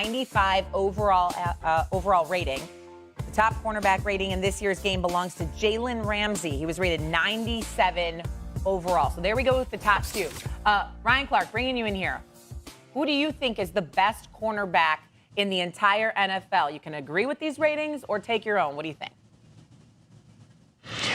95 overall rating. The top cornerback rating in this year's game belongs to Jalen Ramsey. He was rated 97 overall. So there we go with the top two. Ryan Clark, bringing you in here. Who do you think is the best cornerback in the entire NFL? You can agree with these ratings or take your own. What do you think?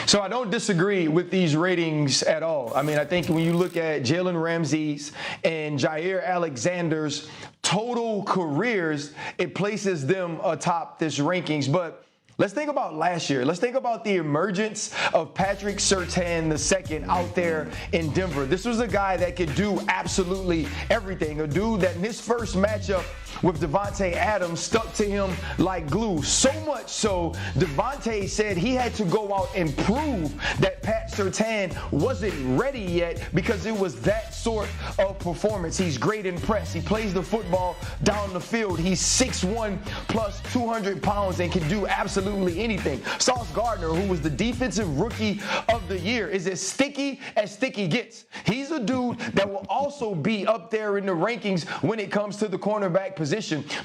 So I don't disagree with these ratings at all. I mean, I think when you look at Jalen Ramsey's and Jair Alexander's total careers, it places them atop this rankings. But let's think about last year. Let's think about the emergence of Patrick Surtain II out there in Denver. This was a guy that could do absolutely everything. A dude that in his first matchup with Devontae Adams stuck to him like glue. So much so, Devontae said he had to go out and prove that Pat Surtain wasn't ready yet because it was that sort of performance. He's great in press. He plays the football down the field. He's 6'1 plus 200 pounds and can do absolutely anything. Sauce Gardner, who was the defensive rookie of the year, is as sticky gets. He's a dude that will also be up there in the rankings when it comes to the cornerback position.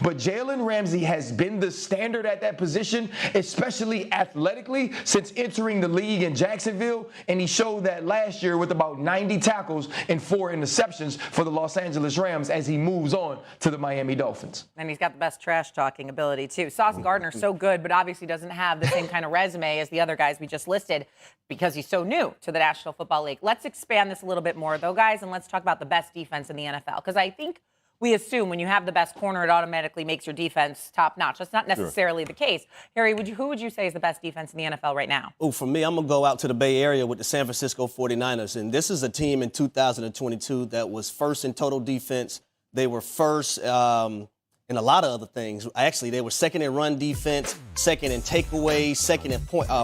But Jalen Ramsey has been the standard at that position, especially athletically, since entering the league in Jacksonville. And he showed that last year with about 90 tackles and 4 interceptions for the Los Angeles Rams as he moves on to the Miami Dolphins. And he's got the best trash-talking ability, too. Sauce Gardner's so good, but obviously doesn't have the same kind of resume as the other guys we just listed because he's so new to the National Football League. Let's expand this a little bit more, though, guys, and let's talk about the best defense in the NFL. Because I think we assume when you have the best corner, it automatically makes your defense top-notch. That's not necessarily the case. Harry, who would you say is the best defense in the NFL right now? Oh, for me, I'm going to go out to the Bay Area with the San Francisco 49ers. And this is a team in 2022 that was first in total defense. They were first in a lot of other things. Actually, they were second in run defense, second in takeaways,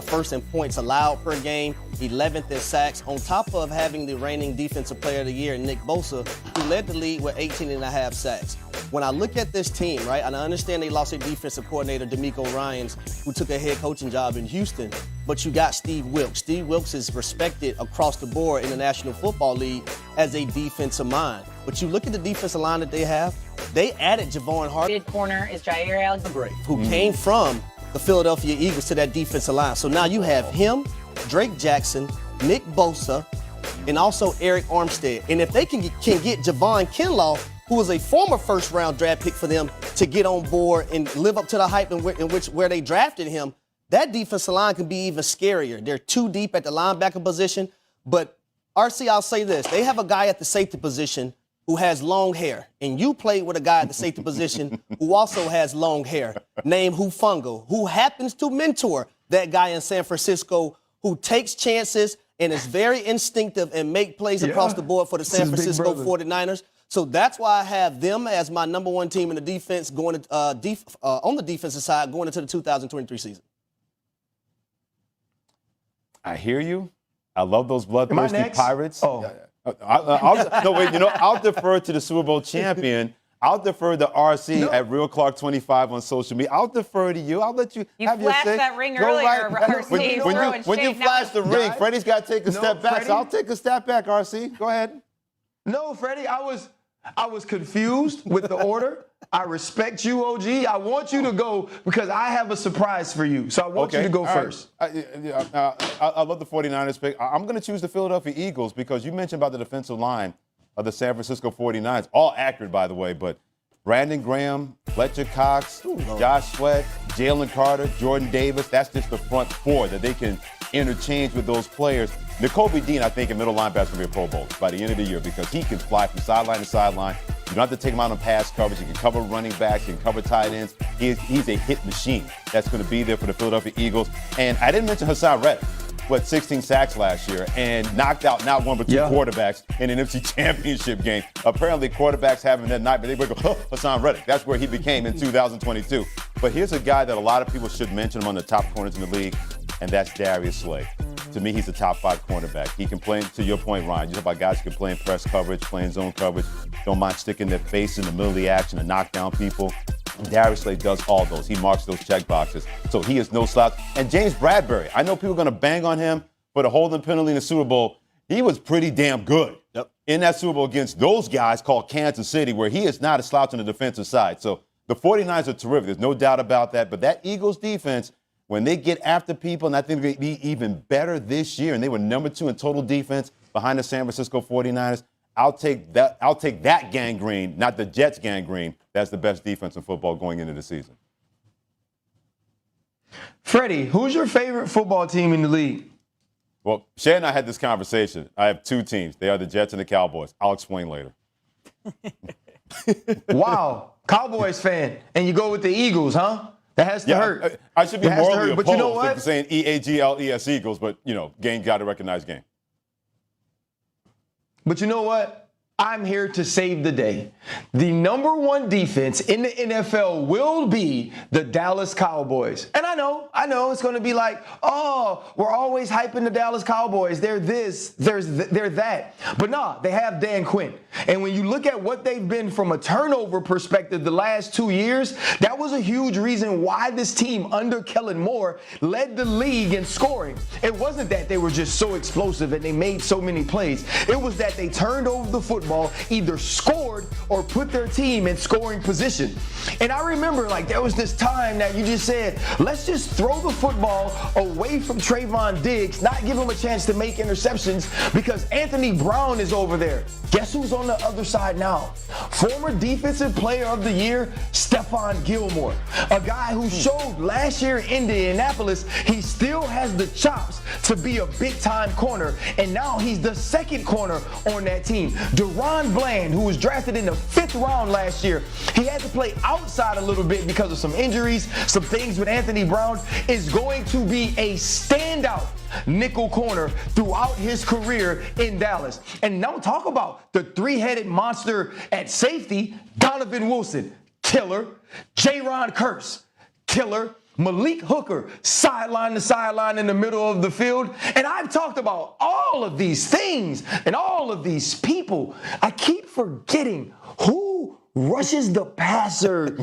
first in points allowed per game, 11th in sacks, on top of having the reigning Defensive Player of the Year, Nick Bosa, who led the league with 18.5 sacks. When I look at this team, right, and I understand they lost their defensive coordinator, D'Amico Ryans, who took a head coaching job in Houston, but you got Steve Wilks. Steve Wilks is respected across the board in the National Football League as a defensive mind. But you look at the defensive line that they have, they added Javon Hart. Mid corner is Jair Alexander, who came from the Philadelphia Eagles to that defensive line. So now you have him, Drake Jackson, Nick Bosa, and also Eric Armstead. And if they can get Javon Kinlaw, who was a former first-round draft pick for them, to get on board and live up to the hype where they drafted him, that defensive line can be even scarier. They're too deep at the linebacker position. But, RC, I'll say this. They have a guy at the safety position who has long hair, and you played with a guy at the safety position who also has long hair, named Hufanga, who happens to mentor that guy in San Francisco who takes chances and is very instinctive and make plays across the board for the San Francisco 49ers. So that's why I have them as my number one team in the defense going on the defensive side going into the 2023 season. I hear you. I love those bloodthirsty Pirates. Oh. I'll defer to the Super Bowl champion. I'll defer to RC at Real Clark 25 on social media. I'll defer to you. I'll let you have your say. You flashed that ring earlier, RC. When you flash the ring, Freddie's got to take a step back. Freddie? So I'll take a step back, RC. Go ahead. No, Freddie, I was confused with the order. I respect you, OG. I want you to go because I have a surprise for you. So I want you to go first. I love the 49ers pick. I'm going to choose the Philadelphia Eagles because you mentioned about the defensive line of the San Francisco 49ers. All accurate, by the way, but Brandon Graham, Fletcher Cox, Josh Sweat, Jalen Carter, Jordan Davis, that's just the front four that they can interchange with those players. Nakobe Dean, I think, in middle linebacker will be a Pro Bowler by the end of the year because he can fly from sideline to sideline. You don't have to take him out on pass coverage. He can cover running backs. He can cover tight ends. He's a hit machine that's going to be there for the Philadelphia Eagles. And I didn't mention Hassan Reddick. 16 sacks last year and knocked out not one but two quarterbacks in an NFC Championship game. Apparently, quarterbacks having that night, but they would go, Hassan Reddick. That's where he became in 2022. But here's a guy that a lot of people should mention among the top corners in the league, and that's Darius Slay. To me, he's a top 5 cornerback. He can play, to your point, Ryan, you talk about guys who can play in press coverage, playing zone coverage, don't mind sticking their face in the middle of the action and knock down people. Darius Slay does all those. He marks those check boxes. So he is no slouch. And James Bradbury, I know people are going to bang on him for the holding penalty in the Super Bowl. He was pretty damn good in that Super Bowl against those guys called Kansas City, where he is not a slouch on the defensive side. So the 49ers are terrific. There's no doubt about that. But that Eagles defense, when they get after people, and I think they're going to be even better this year, and they were number 2 in total defense behind the San Francisco 49ers, I'll take that gangrene, not the Jets gangrene. That's the best defense in football going into the season. Freddie, who's your favorite football team in the league? Well, Shay and I had this conversation. I have 2 teams. They are the Jets and the Cowboys. I'll explain later. Wow. Cowboys fan. And you go with the Eagles, huh? That has to hurt. I should be That has to morally hurt. opposed But you know what? to saying EAGLES Eagles, but, game got to recognize game. But you know what? I'm here to save the day. The number 1 defense in the NFL will be the Dallas Cowboys. And I know it's going to be like, oh, we're always hyping the Dallas Cowboys. They're this, they're that. But nah, they have Dan Quinn. And when you look at what they've been from a turnover perspective the last 2 years, that was a huge reason why this team under Kellen Moore led the league in scoring. It wasn't that they were just so explosive and they made so many plays. It was that they turned over the football, either scored or put their team in scoring position. And I remember, there was this time that you just said, let's just throw the football away from Trayvon Diggs, not give him a chance to make interceptions because Anthony Brown is over there. Guess who's on the other side now? Former Defensive Player of the Year, Stephon Gilmore, a guy who showed last year in Indianapolis he still has the chops to be a big-time corner, and now he's the second corner on that team. Deron Bland, who was drafted in the 5th round last year, he had to play outside a little bit because of some injuries, some things with Anthony Brown, is going to be a standout nickel corner throughout his career in Dallas. And don't talk about the 3-headed monster at safety, Donovan Wilson, killer. Jaron Kearse, killer. Malik Hooker, sideline to sideline in the middle of the field. And I've talked about all of these things and all of these people. I keep forgetting who rushes the passer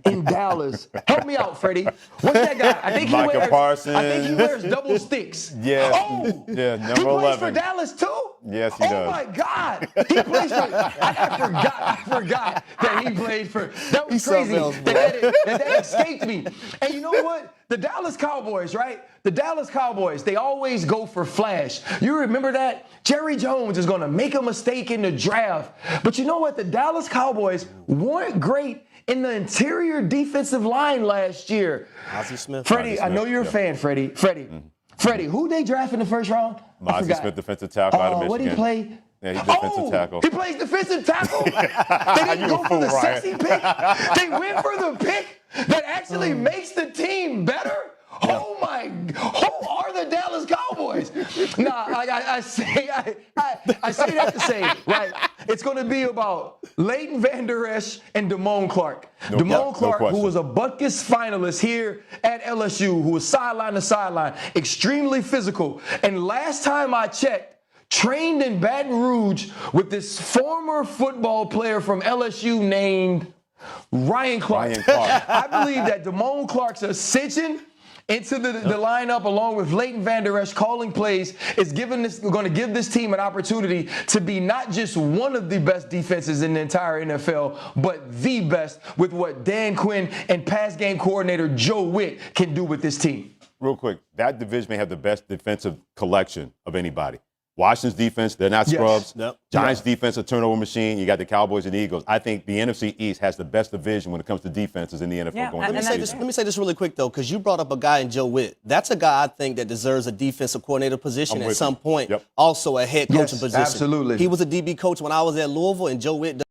in Dallas. Help me out, Freddie. What's that guy? I think he wears double sticks. Yeah. Oh, yeah, number he 11. plays for Dallas too? Yes, he does. Oh my God. He plays for I forgot that he played for. That was crazy. That escaped me. And you know what? The Dallas Cowboys, right? The Dallas Cowboys, they always go for flash. You remember that? Jerry Jones is going to make a mistake in the draft. But you know what? The Dallas Cowboys weren't great in the interior defensive line last year. Ozzie Smith. Freddie, I know you're a fan, Freddie. Freddie, who they draft in the first round? Ozzie Smith, defensive tackle out of Michigan. What did he play? Yeah, he's defensive tackle. He plays defensive tackle? They didn't go for the sexy pick. They went for the pick that actually makes the team better? Yeah. Oh my! Who are the Dallas Cowboys? Nah, I say that to say, right? It's going to be about Leighton Vander Esch and Damone Clark. Damone Clark, who was a Butkus finalist here at LSU, who was sideline to sideline, extremely physical. And last time I checked, trained in Baton Rouge with this former football player from LSU named Ryan Clark. I believe that Damone Clark's ascension into the lineup, along with Leighton Vander Esch calling plays, is going to give this team an opportunity to be not just one of the best defenses in the entire NFL, but the best with what Dan Quinn and pass game coordinator Joe Witt can do with this team. Real quick, that division may have the best defensive collection of anybody. Washington's defense, they're not scrubs. Yep. Giants' defense, a turnover machine. You got the Cowboys and the Eagles. I think the NFC East has the best division when it comes to defenses in the NFL going into the season. Let me say this really quick, though, because you brought up a guy in Joe Witt. That's a guy I think that deserves a defensive coordinator position at some point, also a head coaching position. Absolutely. He was a DB coach when I was at Louisville, and Joe Witt